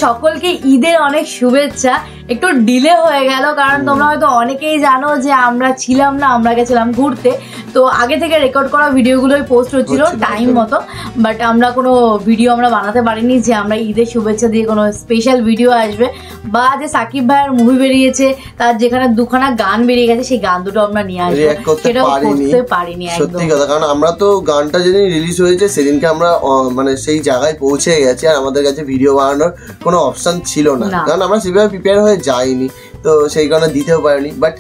সকলকে ঈদের অনেক শুভেচ্ছা। একটু ডিলে হয়ে গেল কারণ তোমরা হয়তো অনেকেই জানো যে আমরা ছিলাম না, আমরা গেছিলাম ঘুরতে। তো আগে থেকে রেকর্ড করা ভিডিওগুলোই পোস্ট হচ্ছিল টাইম মতো, বাট আমরা কোনো ভিডিও আমরা বানাতে পারিনি যে আমরা ঈদের শুভেচ্ছা দিয়ে কোনো স্পেশাল ভিডিও আসবে, বা যে সাকিব ভাইয়ের মুভি বেরিয়েছে তার যেখানে দুখানা গান বেরিয়ে গেছে সেই গান দুটো আমরা নিয়ে আসবো, সেটাও করতে পারিনি। সত্যি কথা, কারণ আমরা তো গানটা যেদিন রিলিজ হয়েছে সেদিনকে আমরা মানে সেই জায়গায় পৌঁছে গেছি, আর আমাদের কাছে ভিডিও বানানোর কোনো অপশন ছিল না, কারণ আমরা সেভাবে প্রিপেয়ার হয়ে যাইনি, তো সেই কারণে দিতেও পারিনি। বাট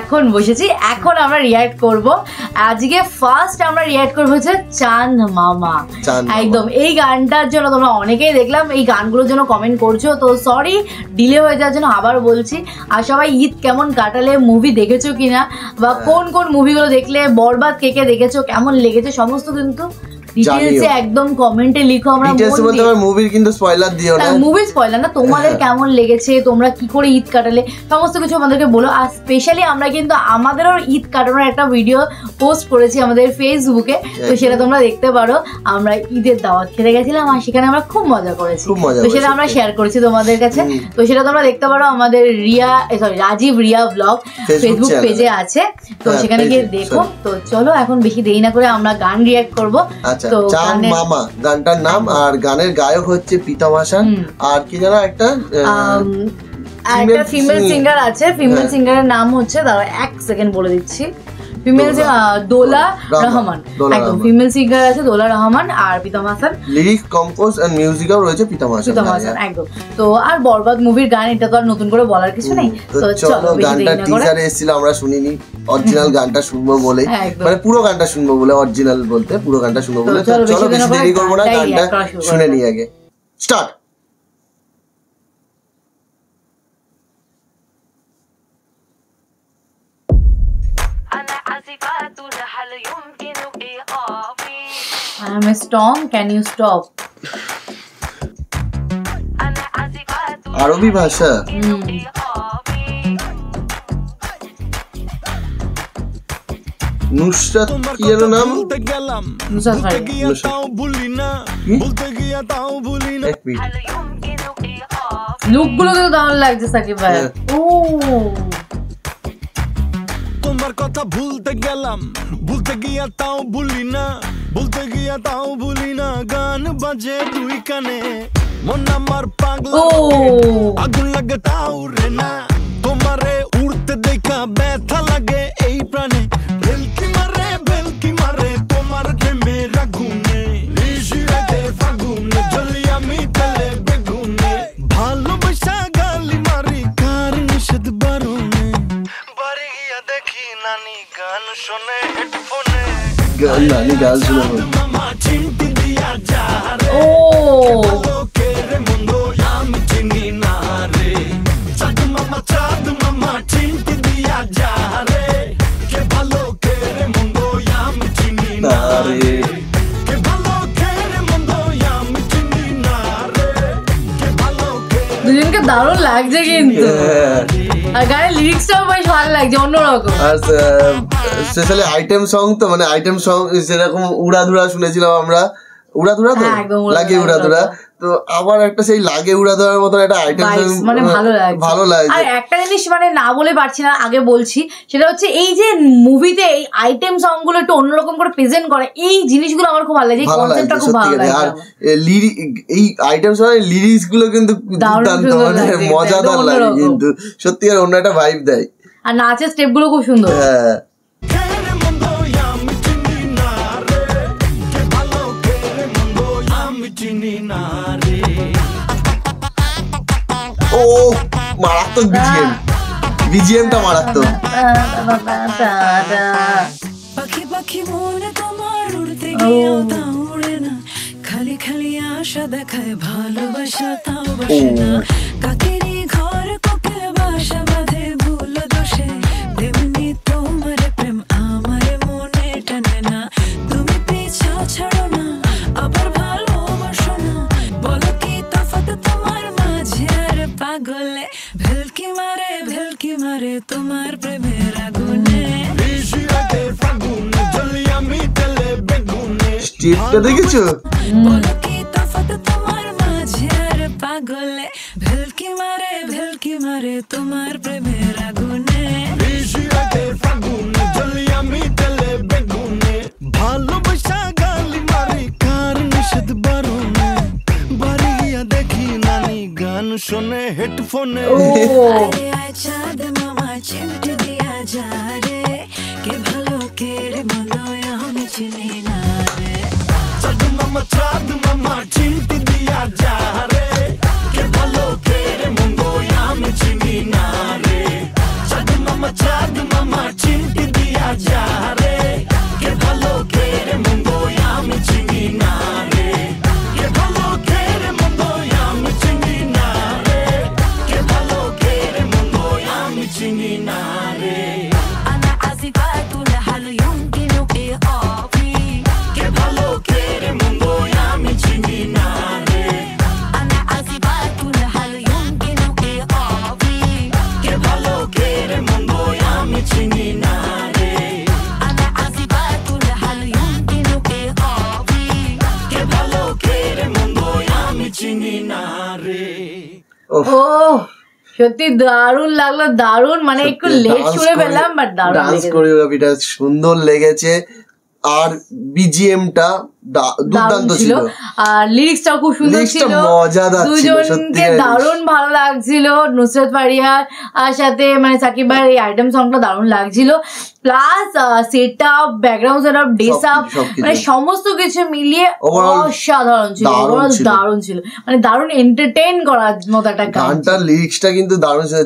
এখন বসেছি, এখন আমরা রিঅ্যাক্ট করব। আজকে ফার্স্ট আমরা রিঅ্যাক্ট করবো হচ্ছে চাঁদ মামা। একদম এই গানটার জন্য তোমরা অনেকেই দেখলাম এই গানগুলোর জন্য কমেন্ট করছো, তো সরি ডিলে হয়ে যাওয়ার জন্য আবার বলছি। আর সবাই ঈদ কেমন কাটালে, মুভি দেখেছো কিনা, বা কোন কোন মুভিগুলো দেখলে, বরবাদ কে কে দেখেছো, কেমন লেগেছে সমস্ত কিন্তু ডিটেইলসে একদম কমেন্টে লিখো। আমরা ডিটেইলস বলতে আমার মুভির কিন্তু স্পয়লার দিও না, মুভির স্পয়লার না, তোমাদের কেমন লেগেছে, তোমরা কি করে ঈদ কাটালে সমস্ত কিছু আমাদেরকে বলো। আর স্পেশালি আমরা কিন্তু আমাদেরও ঈদ কাটানোর একটা ভিডিও পোস্ট করেছি আমাদের ফেসবুকে, তো সেটা তোমরা দেখতে পারো। আমরা ঈদের দাওয়াত খেতে গেছিলাম আর সেখানে আমরা খুব মজা করেছি, তো সেটা আমরা শেয়ার করেছি তোমাদের কাছে, তো সেটা তোমরা দেখতে পারো আমাদের রাজীব রিয়া ব্লগ ফেসবুক পেজে আছে, তো সেখানে গিয়ে দেখো। তো চলো এখন বেশি দেরি না করে আমরা গান রিঅ্যাক্ট করবো। তো চাঁদ মামা গানটার নাম, আর গানের গায়ক হচ্ছে প্রীতম হাসান, আর কি জানো একটা ফিমেল সিঙ্গার আছে, ফিমেল সিঙ্গারের নাম হচ্ছে, দাঁড়া এক সেকেন্ড বলে দিচ্ছি, ফিমেল দোলা রহমান। একদম ফিমেল সিঙ্গার আছে দোলা রহমান, আর Pritam Hasan lyrics compose and মিউজিকও রয়েছে প্রীতম হাসান। একদম। তো আর বরবাদ মুভির গান, এটা তো আর নতুন করে বলার কিছু নেই, তো চলো গানটা টিজারে এসেছিল, আমরা শুনিনি, অরিজিনাল গানটা শুনবো বলে, মানে পুরো গানটা শুনবো বলে, অরিজিনাল বলতে পুরো গানটা শুনবো বলে। চলো বেশি দেরি করবো না, গানটা শুনে নিই আগে। Start. I'm a storm, can you stop? আরবি ভাষা। নুসরাত কি এর নাম? নুসরাত ভাই। লুকগুলো তো দারুণ লাগছে সাকিব ভাই। ও তোমার কথা ভুলতে গেলাম, ভুলতে গিয়া তাও ভুলি না, ভুলতে গিয়া তাও ভুলি না, গান বাজে দুই কানে, মন আমার পাগলা আগুন লাগে তাও রে না, তোমারে উড়তে দেখা ব্যথা লাগে এই প্রাণে, ভেলকি মারে তোমার প্রেমে রাগুনে, ঋষিরাতে ফাগুনে জ্বলি আমি তেলে বেগুনে, ভালোবাসা গালি মারি কার নিষেধ বারণে, বাড়ি গিয়া দেখি নানি গান শোনে হেডফোনে, নানি গান শুনে মামা চিমটি দিয়া যা রে, লোকে রে মন্দো আমি চিনি না রে, চাঁদ মামা চিমটি দিয়া যা রে, কে ভালো কে রে মন্দো আমি চিনি না রে, কে ভালো কে রে মন্দো আমি চিনি না রে, কে ভালো কে। দুজনকে দারুণ লাগছে কিন্তু, আর গানের লিরিক্সটাও বেশ ভালো লাগছে, অন্যরকম। আর স্পেশালি আইটেম সং, তো মানে আইটেম সং যেরকম উড়াধুরা শুনেছিলাম আমরা, উড়াধুরা তো লাগে উড়াধুরা, তো আবার একটা সেই লাগে উড়াধুরার মতন একটা আইটেম সং মানে ভালো লাগে। আর একটা জিনিস মানে না বলে পারছি না, আগে বলছি, সেটা হচ্ছে এই যে মুভিতে এই আইটেম সং গুলো একটু অন্যরকম করে প্রেজেন্ট করে, এই জিনিসগুলো আমার খুব ভালো লাগে, কনসেপ্টটা খুব ভালো লাগে। আর এই আইটেম সং এর লিরিক্স গুলো কিন্তু দুর্দান্ত, মানে মজাদার লাগে কিন্তু, সত্যি আর অন্য একটা ভাইব দেয়, আর নাচের স্টেপ গুলো খুব সুন্দর। হ্যাঁ ও মারাত্মক বিজিএমটা মারাত্মক। পাখি পাখি মনে তোমার উড়তে গিয়েও তা উড়ে না, খালি খালি আশা দেখায় ভালোবাসা তাও বাসে না, কাকেরই ঘর কোকিল বাসা বাঁধে ভুল দোষে, তেমনি তোমার প্রেম আমার মনে টানে না, তুমি পিছা ছাড়ো না আবার ভালোবাসো না, বলো কি তফাৎ তোমার মাঝে আর পাগলে, ভেলকি মারে তোমার প্রেমের আগুনে, স্টেপটা দেখেছো? বলো কি তফাৎ তোমার মাঝে আর পাগলে, ভেলকি মারে তোমার প্রেমের আগুনে। ঋষিরাতে ফাগুনে জ্বলি আমি তেলে বেগুনে, ভালোবাসা গালি মারি কার নিষেধ বারণে, বাড়ি গিয়া দেখি নানি গান শোনে হেডফোনে। আরে আয় চাঁদ মামা চিমটি দিয়া যা রে, কে ভালো কে রে মন্দ আমি চিনি না রে। চাঁদ মামা চিমটি দিয়া যা রে, কে ভালো কে রে মন্দ আমি চিনি না রে। চাঁদ মামা চিমটি দিয়া যা রে, কে ভালো কে রে মন্দ আমি চিনি না রে। কে ভালো কে রে মন্দ আমি চিনি না রে, কে ভালো কে রে মন্দ আমি চিনি না রে। أنا عازفة هل يمكن إيقافي، কে ভালো কে রে মন্দ আমি চিনি না রে। أنا عازفة هل يمكن إيقافي، কে ভালো কে রে মন্দ আমি চিনি না রে। أنا عازفة هل يمكن إيقافي। কে ভালো কে রে মন্দ আমি চিনি না রে। ও সত্যি দারুণ লাগলো, দারুণ, মানে একটু লেট শুনে ফেললাম বাট দারুণ ডান্স লেগেছে। কোরিওগ্রাফিটা সুন্দর লেগেছে, আর বিজিএমটা দুর্দান্ত ছিল, আর লিরিক্সটাও খুব সুন্দর লিরিক্সটা ছিল, মজাদার ছিল, দুজনকে সত্যিকারের। দারুণ ভালো লাগছিল। নুসরাত ফারিয়ার আর সাথে মানে সাকিব ভাইয়ের এই আইটেম সংটা দারুণ লাগছিল, plus set up, background set up, dress up, সবকিছু। মানে সমস্ত কিছু মিলিয়ে Overall অসাধারণ ছিল, দারুণ overall ছিল। দারুণ ছিল, মানে দারুণ এন্টারটেইন করার মতো একটা গান। গানটার লিরিক্সটা কিন্তু দারুণ ছিল,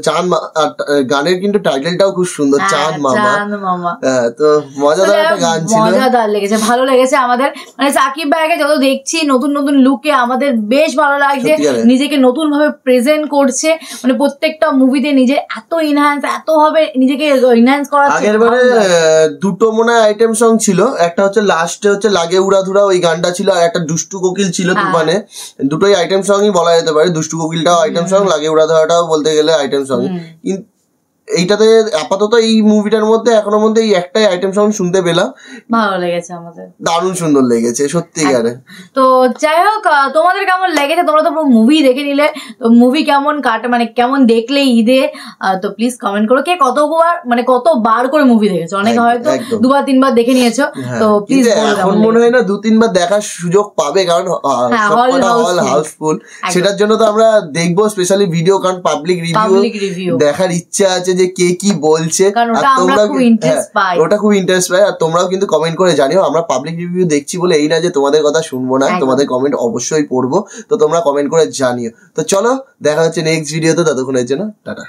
আর গানের কিন্তু টাইটেলটাও খুব সুন্দর, চাঁদ মামা। চাঁদ মামা, হ্যাঁ, তো মজাদার একটা গান ছিল। মজাদার লেগেছে, ভালো লেগেছে আমাদের, মানে সাকিব ভাইকে যত দেখছি নতুন নতুন লুকে আমাদের বেশ ভালো লাগছে, সত্যিকারে। নিজেকে নতুন ভাবে প্রেজেন্ট করছে, মানে প্রত্যেকটা মুভিতে নিজের এত ইনহ্যান্স, এত ভাবে নিজেকে ইনহ্যান্স করাচ্ছে। আগের বারে দুটো মনে হয় আইটেম সং ছিল, একটা হচ্ছে লাস্টে হচ্ছে লাগে উড়াধুরা ওই গানটা ছিল, আর একটা দুষ্টু কোকিল ছিল তুফানে। দুটোই আইটেম সংই বলা যেতে পারে, দুষ্টু কোকিলটাও আইটেম সং, লাগে উড়াধুরাটাও বলতে গেলে আইটেম সং। কিন্তু এইটাতে আপাতত এই মুভিটার মধ্যে এখনো মধ্যে এই একটাই আইটেম সং শুনতে পেলাম, ভালো লেগেছে আমাদের, দারুণ সুন্দর লেগেছে সত্যিকারে। তো যাই হোক, তোমাদের কেমন লেগেছে? তোমরা তো পুরো মুভি দেখে নিলে, তো মুভি কেমন মানে কেমন দেখলে ঈদে, তো প্লিজ কমেন্ট করো। কে কতবার মানে কতবার করে মুভি দেখেছো? অনেকে হয়তো একদম। দুবার তিনবার দেখে নিয়েছো, তো প্লিজ কিন্তু এখন মনে হয় না 2-3 বার দেখার সুযোগ পাবে, কারণ হল হাউসফুল। সেটার জন্য তো আমরা দেখবো স্পেশালি ভিডিও, কারণ পাবলিক রিভিউ দেখার ইচ্ছা আছে যে কে কি বলছে, কারণ ওটা আমরা খুব ইন্টারেস্ট পাই, ওটা খুব ইন্টারেস্ট পাই। আর তোমরাও কিন্তু কমেন্ট করে জানিও, আমরা পাবলিক রিভিউ দেখছি বলে এই না যে তোমাদের কথা শুনবো না, তোমাদের কমেন্ট অবশ্যই পড়বো, তো তোমরা কমেন্ট করে জানিও। তো চলো দেখা হচ্ছে নেক্সট ভিডিওতে, ততক্ষণের জন্য টাটা।